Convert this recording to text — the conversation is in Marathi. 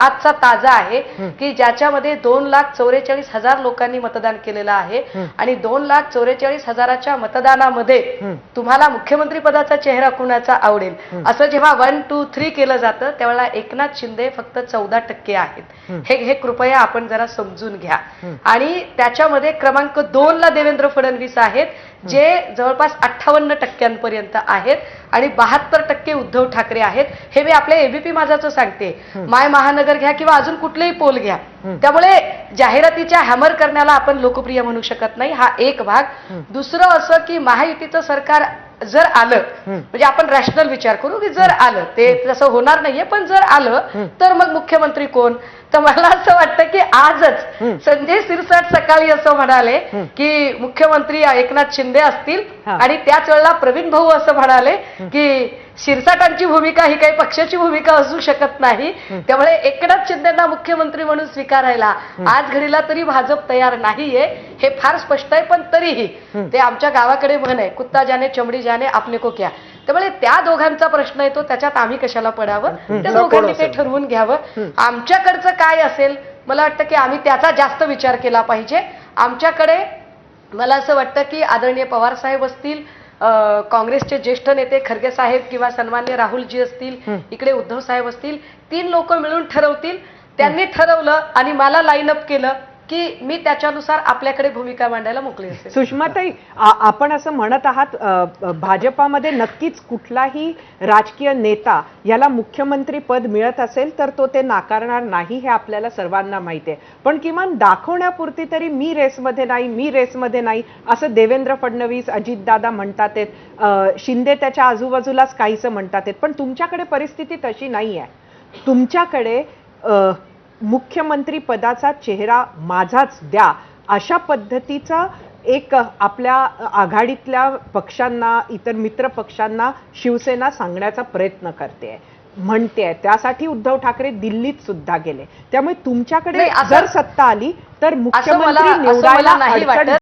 आजचा ताजा आहे की ज्याच्यामध्ये 2,44,000 लोकांनी मतदान केलेलं आहे आणि 2,44,000च्या मतदानामध्ये तुम्हाला मुख्यमंत्री पदाचा चेहरा कुणाचा आवडेल असं जेव्हा 1, 2, 3 केलं जातं त्यावेळेला एकनाथ शिंदे फक्त 14% आहेत. हे कृपया आपण जरा समजून घ्या. आणि त्याच्यामध्ये क्रमांक 2 ला देवेंद्र फडणवीस आहेत जे जवळपास 58% आहेत आणि 72% उद्धव ठाकरे आहेत. हे मी आपल्या एबीपी माझाचं सांगते, माय महानगर घ्या किंवा अजून कुठलेही पोल घ्या. त्यामुळे जाहिरातीच्या हॅमर करण्याला आपण लोकप्रिय म्हणू शकत नाही, हा एक भाग. दुसरं असं की महायुतीचं सरकार जर आलं म्हणजे आपण रॅशनल विचार करू की जर आलं, ते तसं होणार नाहीये, पण जर आलं तर मग मुख्यमंत्री कोण? तर मला असं वाटतं की आजच संजय सिरसाट सकाळी असं म्हणाले की मुख्यमंत्री एकनाथ शिंदे असतील आणि त्याच वेळेला प्रवीण भाऊ असं म्हणाले की शिरसाटांची भूमिका ही काही पक्षाची भूमिका असू शकत नाही, त्यामुळे एकनाथ शिंदेंना मुख्यमंत्री म्हणून स्वीकारायला आज घडीला तरी भाजप तयार नाहीये, हे फार स्पष्ट आहे. पण तरीही ते आमच्या गावाकडे म्हण आहे, कुत्ता जाने चमडी जाने आपने को क्या. त्यामुळे त्या दोघांचा प्रश्न येतो, त्याच्यात आम्ही कशाला पडावं, त्या दोघांनी ते ठरवून घ्यावं. आमच्याकडचं काय असेल मला वाटतं की आम्ही त्याचा जास्त विचार केला पाहिजे. आमच्याकडे मला असं वाटतं की आदरणीय पवार साहेब असतील, काँग्रेसचे ज्येष्ठ नेते खरगे साहेब किंवा सन्मान्य राहुलजी असतील, इकडे उद्धव साहेब असतील, 3 लोक मिळून ठरवतील. त्यांनी ठरवलं आणि मला लाईन अप केलं की मी त्याच्यानुसार आपल्याकडे भूमिका मांडायला मोकळी असेल. सुषमाताई, आपण असं म्हणत आहात भाजपामध्ये नक्कीच कुठलाही राजकीय नेता याला मुख्यमंत्री पद मिळत असेल तर तो ते नाकारणार नाही, हे आपल्याला सर्वांना माहिती आहे. पण किमान दाखवण्यापुरती तरी मी रेसमध्ये नाही असं देवेंद्र फडणवीस, अजितदादा म्हणतात आहेत, शिंदे त्याच्या आजूबाजूलाच काहीसं म्हणतात आहेत. पण तुमच्याकडे परिस्थिती तशी नाही आहे. तुमच्याकडे मुख्यमंत्री पदाचा चेहरा माझाच द्या अशा पद्धतीचा एक आपल्या आघाडीतल्या पक्षांना, इतर मित्र पक्षांना शिवसेना सांगण्याचा प्रयत्न म्हणते. त्यासाठी उद्धव ठाकरे दिल्लीत सुद्धा गेले. त्यामुळे तुमच्याकडे जर सत्ता आली तर मुख्यमंत्री निवडायला नाही वाटत.